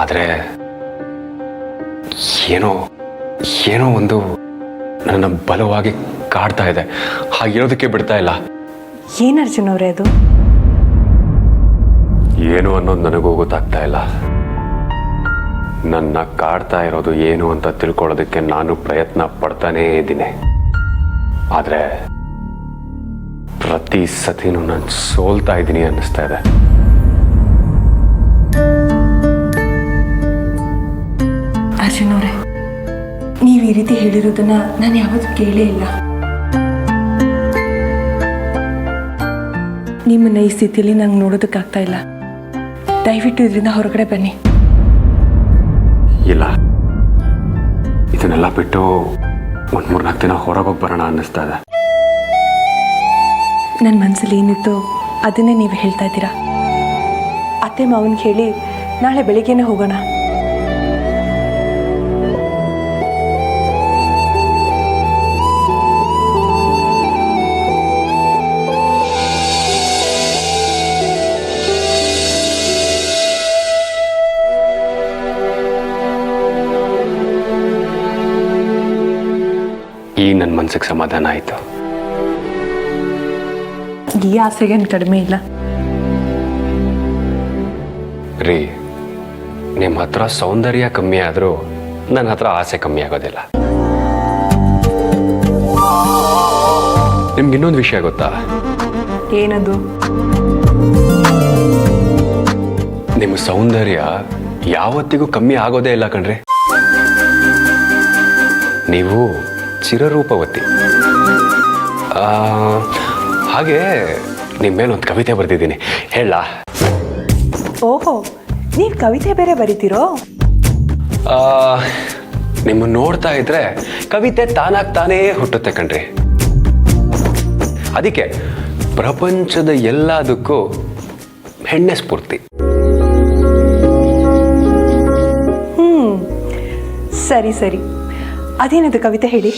ಆದರೆ ಏನೋ ಏನೋ ಒಂದು ನನ್ನ ಬಲವಾಗಿ ಕಾಡ್ತಾ ಇದೆ. ಹಾಗಿರೋದಕ್ಕೆ ಬಿಡ್ತಾ ಇಲ್ಲ. ಏನು ಅರ್ಜುನ್ ಅವರೇ ಅದು? ಏನು ಅನ್ನೋದು ನನಗೂ ಗೊತ್ತಾಗ್ತಾ ಇಲ್ಲ. ನನ್ನ ಕಾಡ್ತಾ ಇರೋದು ಏನು ಅಂತ ತಿಳ್ಕೊಳ್ಳೋದಕ್ಕೆ ನಾನು ಪ್ರಯತ್ನ ಪಡ್ತಾನೇ ಇದ್ದೀನಿ. ಆದರೆ ಪ್ರತಿ ಸತಿನೂ ನಾನು ಸೋಲ್ತಾ ಇದ್ದೀನಿ ಅನ್ನಿಸ್ತಾ ಇದೆ. ಅರ್ಜುನ್ ಅವರೇ, ನೀವು ಈ ರೀತಿ ಹೇಳಿರೋದನ್ನ ನಾನು ಯಾವತ್ತೂ ಕೇಳೇ ಇಲ್ಲ. ನಿಮ್ಮನ್ನ ಈ ಸ್ಥಿತಿಯಲ್ಲಿ ನಂಗೆ ನೋಡೋದಕ್ಕಾಗ್ತಾ ಇಲ್ಲ. ದಯವಿಟ್ಟು ಇದರಿಂದ ಹೊರಗಡೆ ಬನ್ನಿ. ಇಲ್ಲ, ಇದನ್ನೆಲ್ಲ ಬಿಟ್ಟು ಒಂದು 3-4 ದಿನ ಹೊರಗೋಗಿ ಬರೋಣ ಅನ್ನಿಸ್ತಾ ಇದೆ. ನನ್ನ ಮನಸ್ಸಲ್ಲಿ ಏನಿತ್ತು ಅದನ್ನೇ ನೀವು ಹೇಳ್ತಾ ಇದ್ದೀರಾ. ಅತ್ತೆ ಮಾವನಿಗೆ ಹೇಳಿ ನಾಳೆ ಬೆಳಿಗ್ಗೆನೇ ಹೋಗೋಣ. ಈಗ ನನ್ನ ಮನಸ್ಸಿಗೆ ಸಮಾಧಾನ ಆಯಿತು. ಈ ಆಸೆಗೇನು ಕಡಿಮೆ ಇಲ್ಲ ರೀ. ನಿಮ್ಮ ಹತ್ರ ಸೌಂದರ್ಯ ಕಮ್ಮಿ ಆದರೂ ನನ್ನ ಹತ್ರ ಆಸೆ ಕಮ್ಮಿ ಆಗೋದಿಲ್ಲ. ನಿಮ್ಗೆ ಇನ್ನೊಂದು ವಿಷಯ ಗೊತ್ತಾ? ಏನದು? ನಿಮ್ಮ ಸೌಂದರ್ಯ ಯಾವತ್ತಿಗೂ ಕಮ್ಮಿ ಆಗೋದೇ ಇಲ್ಲ ಕಣ್ರಿ. ನೀವು ಚಿರರೂಪವತಿ. ಹಾಗೆ ನಿಮ್ಮ ಮೇಲೆ ಒಂದು ಕವಿತೆ ಬರೆದಿದ್ದೀನಿ, ಹೇಳ? ಓಹೋ, ನೀವು ಕವಿತೆ ಬೇರೆ ಬರೀತೀರೋ? ನಿಮ್ಮನ್ನು ನೋಡ್ತಾ ಇದ್ರೆ ಕವಿತೆ ತಾನಾಗ್ತಾನೇ ಹುಟ್ಟುತ್ತೆ ಕಣ್ರಿ. ಅದಕ್ಕೆ ಪ್ರಪಂಚದ ಎಲ್ಲದಕ್ಕೂ ಹೆಣ್ಣೆ ಸ್ಫೂರ್ತಿ. ಸರಿ ಸರಿ, ಅದೇನದು ಕವಿತೆ ಹೇಳಿ.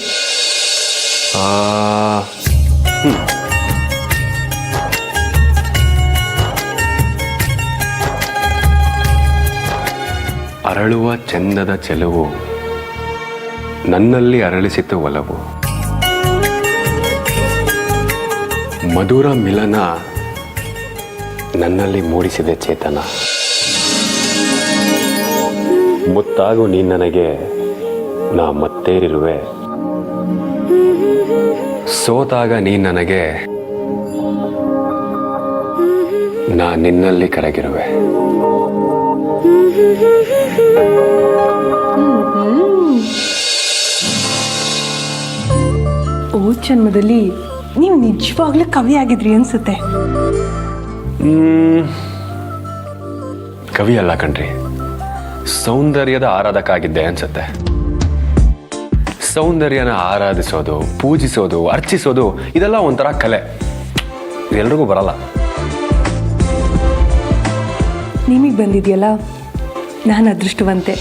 ಅರಳುವ ಚಂದದ ಚೆಲುವು ನನ್ನಲ್ಲಿ ಅರಳಿಸಿತು ಒಲವು, ಮಧುರ ಮಿಲನ ನನ್ನಲ್ಲಿ ಮೂಡಿಸಿದೆ ಚೇತನ, ಮುತ್ತಾಗು ನೀ ನನಗೆ ನಾ ಮತ್ತೇರಿರುವೆ, ಸೋತಾಗ ನೀ ನನಗೆ ನಾ ನಿನ್ನಲ್ಲಿ ಕರಗಿರುವೆ. ಓ ಜನ್ಮದಲ್ಲಿ ನೀವು ನಿಜವಾಗ್ಲೂ ಕವಿ ಆಗಿದ್ರಿ ಅನ್ಸುತ್ತೆ. ಕವಿ ಅಲ್ಲ ಕಣ್ರಿ, ಸೌಂದರ್ಯದ ಆರಾಧಕ ಆಗಿದ್ದೆ ಅನ್ಸುತ್ತೆ. ಸೌಂದರ್ಯನ ಆರಾಧಿಸೋದು, ಪೂಜಿಸೋದು, ಅರ್ಚಿಸೋದು ಇದೆಲ್ಲ ಒಂಥರ ಕಲೆ. ಇದೆಲ್ರಿಗೂ ಬರಲ್ಲ. ನಿಮಗೆ ಬಂದಿದೆಯಲ್ಲ, ನಾನು ಅದೃಷ್ಟವಂತೆ.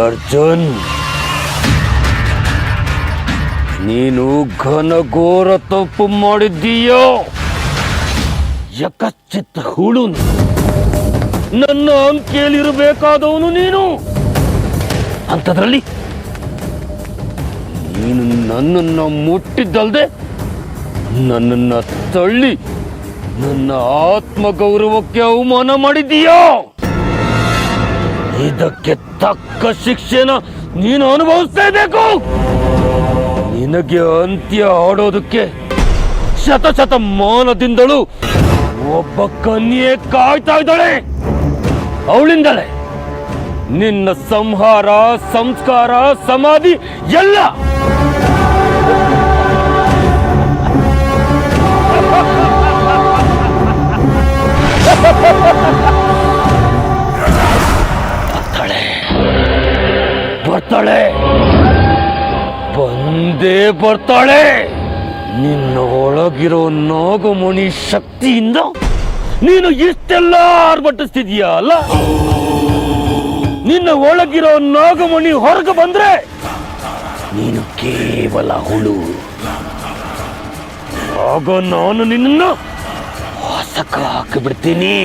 ಅರ್ಜುನ್, ನೀನು ಘನಘೋರ ತಪ್ಪು ಮಾಡಿದ್ದೀಯೋ. ಯಕಶ್ಚಿತ್ ಹುಳು, ನನ್ನ ಅಂಕೆಯಲ್ಲಿರಬೇಕಾದವನು ನೀನು. ಅಂಥದ್ರಲ್ಲಿ ನೀನು ನನ್ನನ್ನು ಮುಟ್ಟಿದ್ದಲ್ದೆ ನನ್ನನ್ನು ತಳ್ಳಿ ನನ್ನ ಆತ್ಮಗೌರವಕ್ಕೆ ಅವಮಾನ ಮಾಡಿದ್ದೀಯೋ. ಇದಕ್ಕೆ ತಕ್ಕ ಶಿಕ್ಷೆನ ನೀನು ಅನುಭವಿಸಲೇಬೇಕು. ನಿನಗೆ ಅಂತ್ಯ ಆಡೋದಕ್ಕೆ ಶತಶತಮಾನದಿಂದಲೂ ಒಬ್ಬ ಕನ್ಯೆ ಕಾಯ್ತಾ ಇದ್ದಾಳೆ. ಅವಳಿಂದಲೇ ನಿನ್ನ ಸಂಹಾರ, ಸಂಸ್ಕಾರ, ಸಮಾಧಿ ಎಲ್ಲ ಬರ್ತಾಳೆ, ಬಂದೇ ಬರ್ತಾಳೆ. ನಿನ್ನ ಒಳಗಿರೋ ನಾಗಮಣಿ ಶಕ್ತಿಯಿಂದ ನೀನು ಇಷ್ಟೆಲ್ಲ ಆರ್ಭಟಿಸ್ತಿದೀಯ ಅಲ್ಲ? ನಿನ್ನ ಒಳಗಿರೋ ನಾಗಮಣಿ ಹೊರಗೆ ಬಂದ್ರೆ ನೀನು ಕೇವಲ ಹುಳು. ಆಗ ನಾನು ನಿನ್ನನ್ನು ಹೊಸಕ ಹಾಕಿಬಿಡ್ತೀನಿ.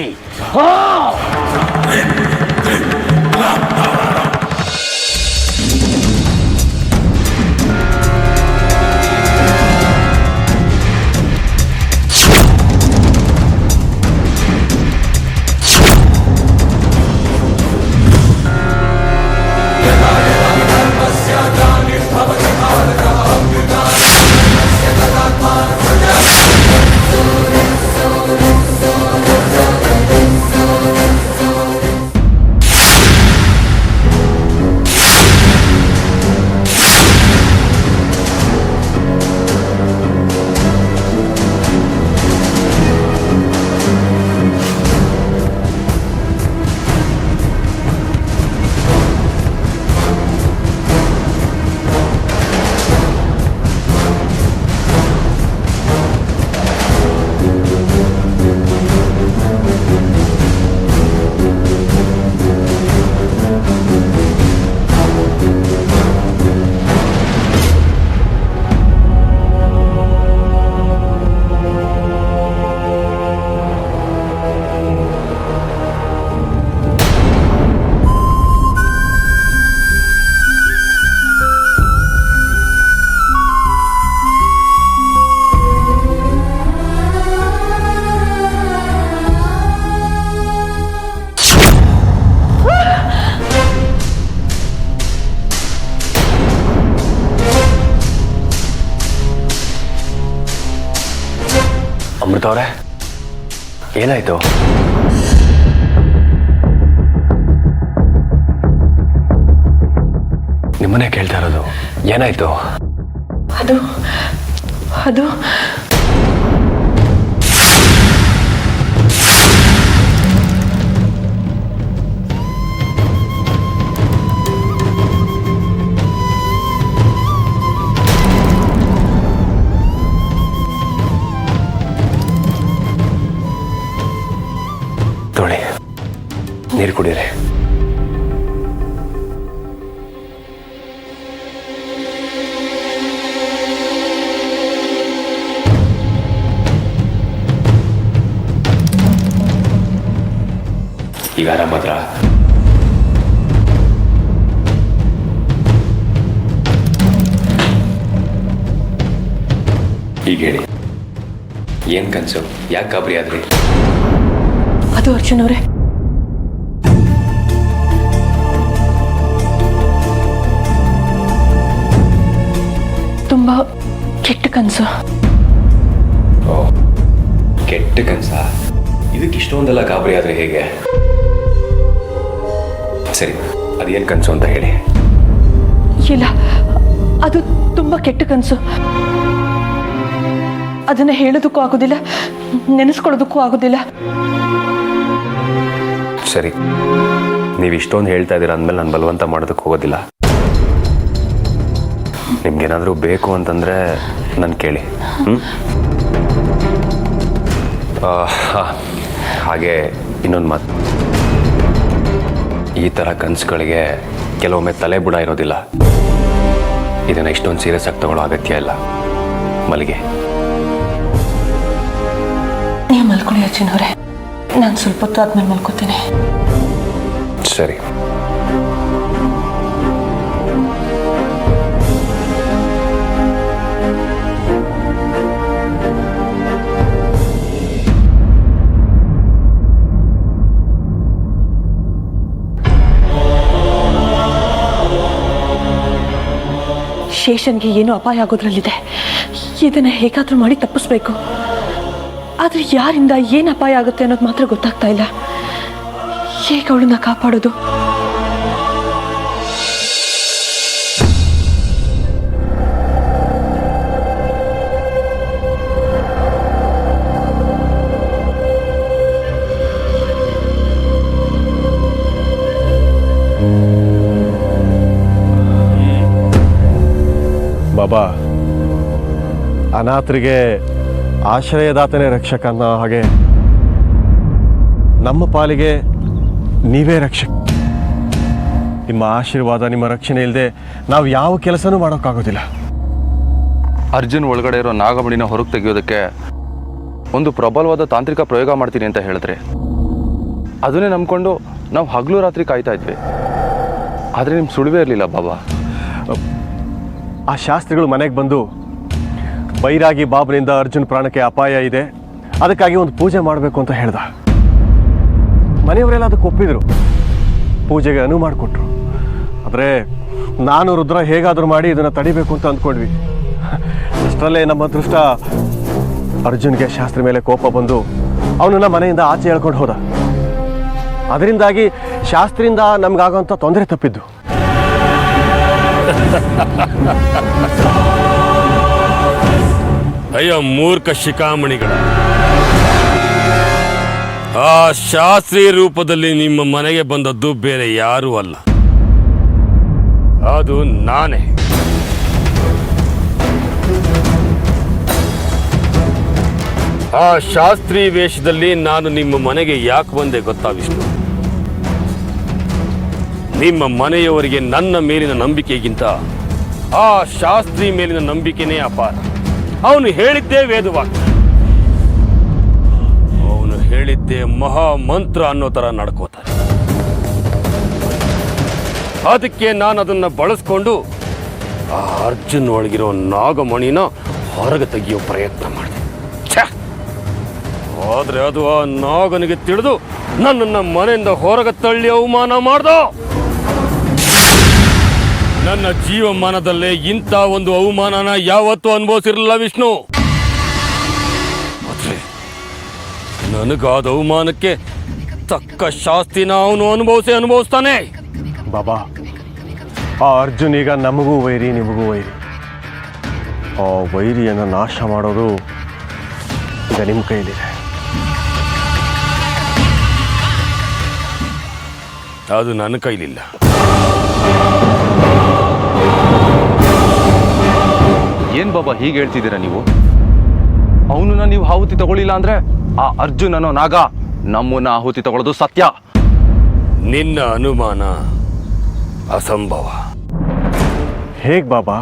ಅಮೃತ ಅವರೇ, ಏನಾಯ್ತು? ನಿಮ್ಮನ್ನೇ ಕೇಳ್ತಾ ಇರೋದು, ಏನಾಯ್ತು? ಅದು ಅದು ನೋಡಿ, ನೀರು ಕುಡೀರಿ. ಈಗ ಆರಾಮದ್ರ? ಈಗ ಹೇಳಿ, ಏನ್ ಕನ್ಸು? ಯಾಕೆ ಗಾಬರಿ ಆದ್ರಿ? ಅದು ಅರ್ಜುನ್ ಅವರೇ, ತುಂಬಾ ಕೆಟ್ಟ ಕನಸು. ಓ, ಕೆಟ್ಟ ಕನ್ಸ? ಇದಕ್ಕೆ ಇಷ್ಟೊಂದೆಲ್ಲ ಗಾಬರಿ ಆದ್ರೆ ಹೇಗೆ? ಸರಿ, ಅದೇನ್ ಕನ್ಸು ಅಂತ ಹೇಳಿ. ಇಲ್ಲ, ಅದು ತುಂಬಾ ಕೆಟ್ಟ ಕನಸು. ಅದನ್ನ ಹೇಳೋದಕ್ಕೂ ಆಗೋದಿಲ್ಲ, ನೆನೆಸ್ಕೊಳ್ಳೋದಕ್ಕೂ ಆಗೋದಿಲ್ಲ. ಸರಿ, ನೀವು ಇಷ್ಟೊಂದು ಹೇಳ್ತಾ ಇದ್ದೀರಾ ಅಂದಮೇಲೆ ನಾನು ಬಲವಂತ ಮಾಡೋದಕ್ಕೆ ಹೋಗೋದಿಲ್ಲ. ನಿಮ್ಗೇನಾದರೂ ಬೇಕು ಅಂತಂದರೆ ನಾನು ಕೇಳಿ. ಹಾಗೆ ಇನ್ನೊಂದು ಮಾತು, ಈ ಥರ ಕನಸುಗಳಿಗೆ ಕೆಲವೊಮ್ಮೆ ತಲೆ ಬುಡ ಇರೋದಿಲ್ಲ. ಇದನ್ನು ಇಷ್ಟೊಂದು ಸೀರಿಯಸ್ ಆಗಿ ತಗೊಳ್ಳೋ ಅಗತ್ಯ ಇಲ್ಲ. ಮಲ್ಲಿಗೆ, ನೀವು ಮಲ್ಕೊಳ್ಳಿ ಅರ್ಜುನ್ ಅವರೇ, ನಾನು ಸ್ವಲ್ಪ ಹೊತ್ತು ಆದ್ಮೇಲೆ ಮಲ್ಕೋತೀನಿ. ಸರಿ. ಶೇಷನ್ಗೆ ಏನೋ ಅಪಾಯ ಆಗೋದ್ರಲ್ಲಿದೆ. ಇದನ್ನ ಹೇಗಾದ್ರೂ ಮಾಡಿ ತಪ್ಪಿಸ್ಬೇಕು. ಆದ್ರೆ ಯಾರಿಂದ ಏನು ಅಪಾಯ ಆಗುತ್ತೆ ಅನ್ನೋದು ಮಾತ್ರ ಗೊತ್ತಾಗ್ತಾ ಇಲ್ಲ. ಹೇಗೆ ಅವಳನ್ನ ಕಾಪಾಡೋದು? ಬಾಬಾ, ಅನಾಥರಿಗೆ ಆಶ್ರಯದಾತನೇ ರಕ್ಷಕ ಅನ್ನೋ ಹಾಗೆ ನಮ್ಮ ಪಾಲಿಗೆ ನೀವೇ ರಕ್ಷಕ. ನಿಮ್ಮ ಆಶೀರ್ವಾದ, ನಿಮ್ಮ ರಕ್ಷಣೆ ಇಲ್ಲದೆ ನಾವು ಯಾವ ಕೆಲಸನೂ ಮಾಡೋಕ್ಕಾಗೋದಿಲ್ಲ. ಅರ್ಜುನ್ ಒಳಗಡೆ ಇರೋ ನಾಗಮಣಿನ ಹೊರಗೆ ತೆಗೆಯೋದಕ್ಕೆ ಒಂದು ಪ್ರಬಲವಾದ ತಾಂತ್ರಿಕ ಪ್ರಯೋಗ ಮಾಡ್ತೀನಿ ಅಂತ ಹೇಳಿದ್ರೆ ಅದನ್ನೇ ನಂಬ್ಕೊಂಡು ನಾವು ಹಗಲು ರಾತ್ರಿ ಕಾಯ್ತಾ ಇದ್ವಿ. ಆದರೆ ನಿಮ್ಮ ಸುಳಿವೇ ಇರಲಿಲ್ಲ ಬಾಬಾ. ಆ ಶಾಸ್ತ್ರಿಗಳು ಮನೆಗೆ ಬಂದು ಬೈರಾಗಿ ಬಾಬನಿಂದ ಅರ್ಜುನ್ ಪ್ರಾಣಕ್ಕೆ ಅಪಾಯ ಇದೆ, ಅದಕ್ಕಾಗಿ ಒಂದು ಪೂಜೆ ಮಾಡಬೇಕು ಅಂತ ಹೇಳ್ದ. ಮನೆಯವರೆಲ್ಲ ಅದಕ್ಕೆ ಒಪ್ಪಿದ್ರು, ಪೂಜೆಗೆ ಅನುವು ಮಾಡಿಕೊಟ್ರು. ಆದರೆ ನಾನು ರುದ್ರ ಹೇಗಾದರೂ ಮಾಡಿ ಇದನ್ನು ತಡಿಬೇಕು ಅಂತ ಅಂದ್ಕೊಂಡ್ವಿ. ಅಷ್ಟರಲ್ಲೇ ನಮ್ಮ ಅದೃಷ್ಟ ಅರ್ಜುನ್ಗೆ ಶಾಸ್ತ್ರಿ ಮೇಲೆ ಕೋಪ ಬಂದು ಅವನನ್ನು ಮನೆಯಿಂದ ಆಚೆ ಹೇಳ್ಕೊಂಡು ಹೋದ. ಅದರಿಂದಾಗಿ ಶಾಸ್ತ್ರಿಯಿಂದ ನಮಗಾಗೋಂಥ ತೊಂದರೆ ತಪ್ಪಿದ್ದು. ಅಯ್ಯೋ ಮೂರ್ಖ ಶಿಖಾಮಣಿಗಳ, ಆ ಶಾಸ್ತ್ರೀಯ ರೂಪದಲ್ಲಿ ನಿಮ್ಮ ಮನೆಗೆ ಬಂದದ್ದು ಬೇರೆ ಯಾರೂ ಅಲ್ಲ, ಅದು ನಾನೇ. ಆ ಶಾಸ್ತ್ರೀ ವೇಷದಲ್ಲಿ ನಾನು ನಿಮ್ಮ ಮನೆಗೆ ಯಾಕೆ ಬಂದೆ ಗೊತ್ತಾ ವಿಷ್ಣು? ನಿಮ್ಮ ಮನೆಯವರಿಗೆ ನನ್ನ ಮೇಲಿನ ನಂಬಿಕೆಗಿಂತ ಆ ಶಾಸ್ತ್ರಿ ಮೇಲಿನ ನಂಬಿಕೆನೇ ಅಪಾರ. ಅವನು ಹೇಳಿದ್ದೇ ವೇದವಾಕ್ಯ, ಅವನು ಹೇಳಿದ್ದೇ ಮಹಾಮಂತ್ರ ಅನ್ನೋ ಥರ ನಡ್ಕೋತಾರೆ. ಅದಕ್ಕೆ ನಾನು ಅದನ್ನು ಬಳಸ್ಕೊಂಡು ಆ ಅರ್ಜುನ್ ಒಳಗಿರೋ ನಾಗಮಣಿನ ಹೊರಗೆ ತೆಗೆಯೋ ಪ್ರಯತ್ನ ಮಾಡಿದೆ. ಆದ್ರೆ ಅದು ಆ ನಾಗನಿಗೆ ತಿಳಿದು ನನ್ನನ್ನು ಮನೆಯಿಂದ ಹೊರಗೆ ತಳ್ಳಿ ಅವಮಾನ ಮಾಡ್ದ. ನನ್ನ ಜೀವಮಾನದಲ್ಲೇ ಇಂಥ ಒಂದು ಅವಮಾನನ ಯಾವತ್ತೂ ಅನುಭವಿಸಿರಲಿಲ್ಲ ವಿಷ್ಣು. ಆದ್ರೆ ನನಗಾದ ಅವಮಾನಕ್ಕೆ ತಕ್ಕ ಶಾಸ್ತಿನ ಅವನು ಅನುಭವಿಸ್ತಾನೆ. ಬಾಬಾ, ಆ ಅರ್ಜುನ್ ಈಗ ನಮಗೂ ವೈರಿ, ನಿಮಗೂ ವೈರಿ. ಆ ವೈರಿಯನ್ನು ನಾಶ ಮಾಡೋದು ಈಗ ನಿಮ್ಮ ಕೈಲಿದೆ. ಅದು ನನ್ನ ಕೈಲಿಲ್ಲ. ಏನು ಬಾಬಾ ಹೀಗೆ ಹೇಳ್ತಿದ್ದೀರಾ ನೀವು? ಅವನನ್ನ ನೀವು ಆಹುತಿ ತಗೊಳ್ಳಿಲ್ಲ ಅಂದ್ರೆ ಆ ಅರ್ಜುನ್ ಅನ್ನೋ ನಾಗ ನಮ್ಮನ್ನ ಆಹುತಿ ತಗೊಳ್ಳೋದು ಸತ್ಯ. ನಿನ್ನ ಅನುಮಾನ ಅಸಂಭವ. ಹೇಗೆ ಬಾಬಾ?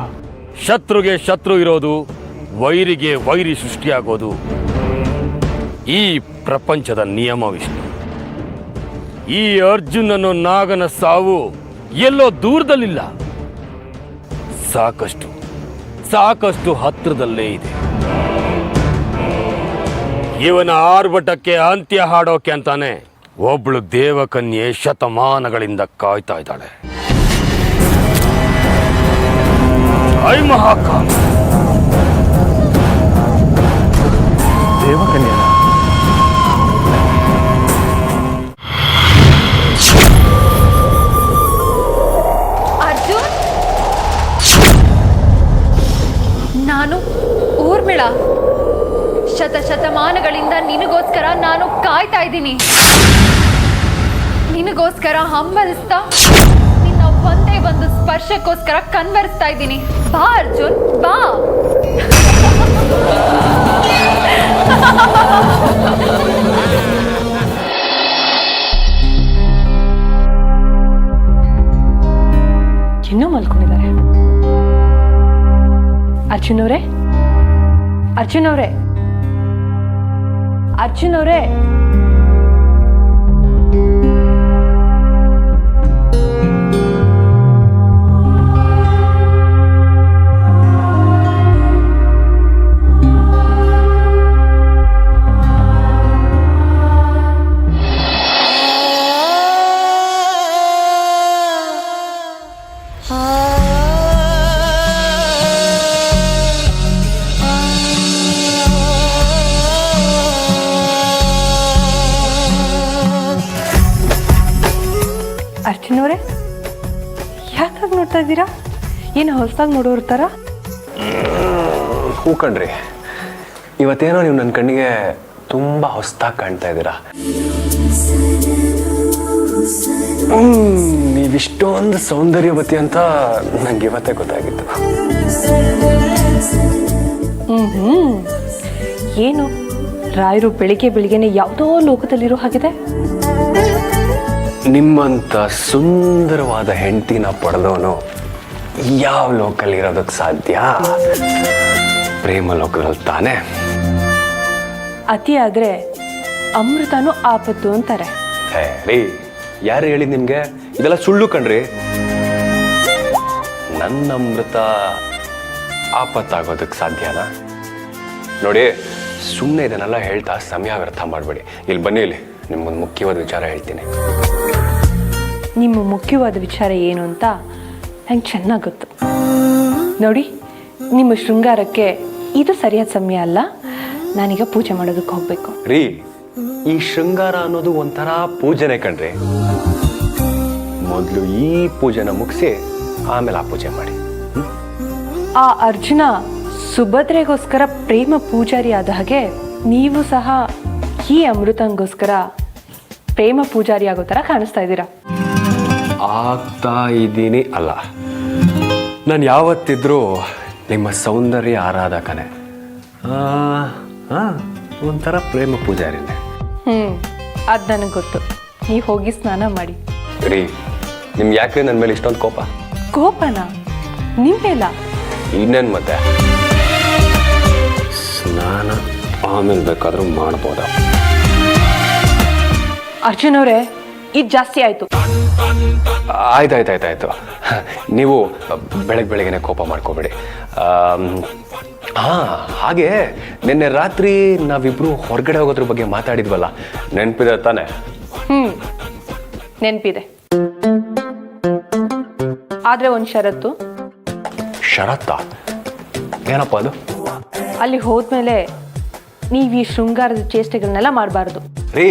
ಶತ್ರುಗೆ ಶತ್ರು ಇರೋದು, ವೈರಿಗೆ ವೈರಿ ಸೃಷ್ಟಿಯಾಗೋದು ಈ ಪ್ರಪಂಚದ ನಿಯಮ ವಿಷ್ಣು. ಈ ಅರ್ಜುನ್ ಅನ್ನೋ ನಾಗನ ಸಾವು ಎಲ್ಲೋ ದೂರದಲ್ಲಿಲ್ಲ, ಸಾಕಷ್ಟು ಹತ್ರದಲ್ಲೇ ಇದೆ. ಇವನ ಆರ್ಭಟಕ್ಕೆ ಅಂತ್ಯ ಹಾಡೋಕೆ ಅಂತಾನೆ ಒಬ್ಳು ದೇವಕನ್ಯೆ ಶತಮಾನಗಳಿಂದ ಕಾಯ್ತಾ ಇದ್ದಾಳೆ. ಐ ಮಹಾಕಾಲ, ದೇವಕನ್ಯಾ? ಅರ್ಜುನ್, ನಾನು ಊರ್ಮಿಳಾ. ಶತಮಾನಗಳಿಂದ ನಿನಗೋಸ್ಕರ ನಾನು ಕಾಯ್ತಾ ಇದ್ದೀನಿ. ನಿನಗೋಸ್ಕರ ಹಂಬಲಿಸ್ತಾ ನಿನ್ನ ಒಂದೇ ಒಂದು ಸ್ಪರ್ಶಕ್ಕೋಸ್ಕರ ಕನ್ವರಿಸ್ತಾ ಇದ್ದೀನಿ. ಬಾ ಅರ್ಜುನ್, ಬಾ. ಇನ್ನೂ ಮಲ್ಕೊಂಡಿದ್ದಾರೆ. ಅರ್ಜುನ್ ಅವರೇ, ಅರ್ಜುನ್ ಅವರೇ, ಅರ್ಜುನ್ ಅವರೇ. ಅರ್ಜುನ್ ಅವರೇ, ಯಾಕಾಗಿ ನೋಡ್ತಾ ಇದ್ದೀರಾ? ಏನು ಹೊಸದಾಗಿ ನೋಡೋರು ಥರ? ಹೂ ಕಣ್ರಿ, ಇವತ್ತೇನೋ ನೀವು ನನ್ನ ಕಣ್ಣಿಗೆ ತುಂಬ ಹೊಸದಾಗಿ ಕಾಣ್ತಾ ಇದ್ದೀರಾ. ನೀವು ನೀವಿಷ್ಟೊಂದು ಸೌಂದರ್ಯವತಿ ಅಂತ ನಂಗೆ ಇವತ್ತೇ ಗೊತ್ತಾಗಿತ್ತು. ಏನು ರಾಯರು ಬೆಳಿಗ್ಗೆ ಬೆಳಿಗ್ಗೆನೆ ಯಾವುದೋ ಲೋಕದಲ್ಲಿರೋ ಹಾಗಿದೆ. ನಿಮ್ಮಂಥ ಸುಂದರವಾದ ಹೆಂಡತಿನ ಪಡೆದವನು ಯಾವ ಲೋಕಲ್ಲಿ ಇರೋದಕ್ಕೆ ಸಾಧ್ಯ? ಪ್ರೇಮ ಲೋಕದಲ್ಲಿ ತಾನೇ. ಅತಿ ಆದ್ರೆ ಅಮೃತನೂ ಆಪತ್ತು ಅಂತಾರೆ. ಹೇ ರೀ, ಯಾರು ಹೇಳಿದ್ ನಿಮ್ಗೆ? ಇದೆಲ್ಲ ಸುಳ್ಳು ಕಣ್ರಿ. ನನ್ನ ಅಮೃತ ಆಪತ್ತಾಗೋದಕ್ಕೆ ಸಾಧ್ಯನಾ? ನೋಡಿ, ಸುಮ್ಮನೆ ಇದನ್ನೆಲ್ಲ ಹೇಳ್ತಾ ಸಮಯ ವ್ಯರ್ಥ ಮಾಡಬೇಡಿ. ಇಲ್ಲಿ ಬನ್ನಿ, ಇಲ್ಲಿ ನಿಮ್ಗೊಂದು ಮುಖ್ಯವಾದ ವಿಚಾರ ಹೇಳ್ತೀನಿ. ನಿಮ್ಮ ಮುಖ್ಯವಾದ ವಿಚಾರ ಏನು ಅಂತ ನಂಗೆ ಚೆನ್ನಾಗಿ ಗೊತ್ತು. ನೋಡಿ, ನಿಮ್ಮ ಶೃಂಗಾರಕ್ಕೆ ಇದು ಸರಿಯಾದ ಸಮಯ ಅಲ್ಲ. ನಾನೀಗ ಪೂಜೆ ಮಾಡೋದಕ್ಕೆ ಹೋಗ್ಬೇಕು. ರೀ, ಈ ಶೃಂಗಾರ ಅನ್ನೋದು ಒಂಥರ ಪೂಜೆನೆ ಕಣ್ರಿ. ಮೊದಲು ಈ ಪೂಜೆನ ಮುಗಿಸಿ ಆಮೇಲೆ ಆ ಪೂಜೆ ಮಾಡಿ. ಆ ಅರ್ಜುನ ಸುಭದ್ರೆಗೋಸ್ಕರ ಪ್ರೇಮ ಪೂಜಾರಿ ಆದ ಹಾಗೆ ನೀವು ಸಹ ಈ ಅಮೃತಂಗೋಸ್ಕರ ಪ್ರೇಮ ಪೂಜಾರಿ ಆಗೋ ಥರ ಕಾಣಿಸ್ತಾ ಇದ್ದೀರಾ. ಆಗ್ತಾ ಇದ್ದೀನಿ ಅಲ್ಲ, ನಾನು ಯಾವತ್ತಿದ್ರೂ ನಿಮ್ಮ ಸೌಂದರ್ಯ ಆರಾಧಕನೇ. ಒಂಥರ ಪ್ರೇಮ ಪೂಜಾರಿನೇ. ಅದು ನನಗೆ ಗೊತ್ತು. ನೀವು ಹೋಗಿ ಸ್ನಾನ ಮಾಡಿ. ರೀ, ನಿಮ್ಗೆ ಯಾಕೆ ನನ್ನ ಮೇಲೆ ಇಷ್ಟೊಂದು ಕೋಪ? ಕೋಪನ ನಿಮ್ಮೇಲ? ಇನ್ನೇನು ಮತ್ತೆ, ಸ್ನಾನ ಆಮೇಲೆ ಬೇಕಾದ್ರೂ ಮಾಡ್ಬೋದ? ಅರ್ಜುನ್ ಅವರೇ, ಇದು ಜಾಸ್ತಿ ಆಯ್ತು. ಆಯ್ತಾಯ್ತಾಯ್ತಾಯ್ತು. ನೀವು ಬೆಳಗ್ಗೆನೆ ಕೋಪ ಮಾಡ್ಕೋಬೇಡಿ. ಹಾಗೆ ನಿನ್ನೆ ರಾತ್ರಿ ನಾವಿಬ್ರು ಹೊರಗಡೆ ಹೋಗೋದ್ರ ಬಗ್ಗೆ ಮಾತಾಡಿದ್ವಲ್ಲ, ನೆನಪಿದೆ ತಾನೆ? ನೆನಪಿದೆ. ಆದ್ರೆ ಒಂದು ಷರತ್ತು. ಷರತ್ತಾ? ಏನಪ್ಪ ಅದು? ಅಲ್ಲಿ ಹೋದ್ಮೇಲೆ ನೀವು ಈ ಶೃಂಗಾರದ ಚೇಷ್ಟೆಗಳನ್ನೆಲ್ಲ ಮಾಡಬಾರ್ದು. ರೀ,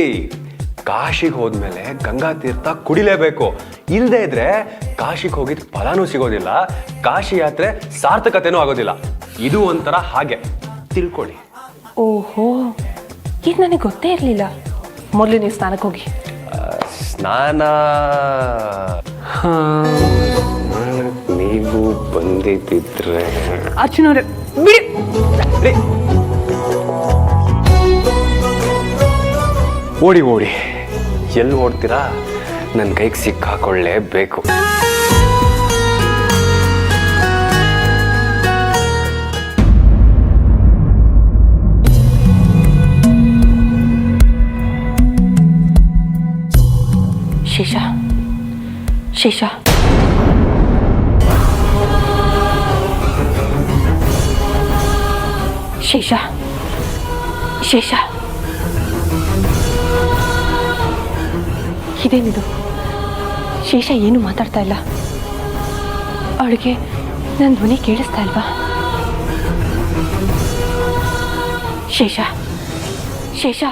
ಕಾಶಿಗೆ ಹೋದ್ಮೇಲೆ ಗಂಗಾ ತೀರ್ಥ ಕುಡಿಲೇಬೇಕು. ಇಲ್ಲದೆ ಇದ್ರೆ ಕಾಶಿಗೆ ಹೋಗಿದ್ ಫಲಾನೂ ಸಿಗೋದಿಲ್ಲ, ಕಾಶಿ ಯಾತ್ರೆ ಸಾರ್ಥಕತೆನೂ ಆಗೋದಿಲ್ಲ. ಇದು ಒಂಥರ ಹಾಗೆ, ತಿಳ್ಕೊಳ್ಳಿ. ಓಹೋ, ಇದು ನನಗೆ ಗೊತ್ತೇ ಇರಲಿಲ್ಲ. ಮೊದಲು ನೀವು ಸ್ನಾನಕ್ಕೆ ಹೋಗಿ. ಸ್ನಾನ ನೀವು ಬಂದಿದ್ದಿದ್ರೆ. ಅರ್ಜುನ್ ಅವರೇ, ಬಿಡಿ. ರೀ, ಓಡಿ ಓಡಿ ಎಲ್ಲಿ ಓಡ್ತೀರಾ? ನನ್ನ ಕೈಗೆ ಸಿಕ್ಕಾಕೊಳ್ಳೇಬೇಕು. ಶೇಷ, ಶೇಷ, ಶೇಷ, ಶೇಷ, ಇದೇನಿದು? ಶೇಷ ಏನು ಮಾತಾಡ್ತಾ ಇಲ್ಲ. ಅವಳಿಗೆ ನನ್ನ ಧ್ವನಿ ಕೇಳಿಸ್ತಾ ಇಲ್ವಾ? ಶೇಷ, ಶೇಷ,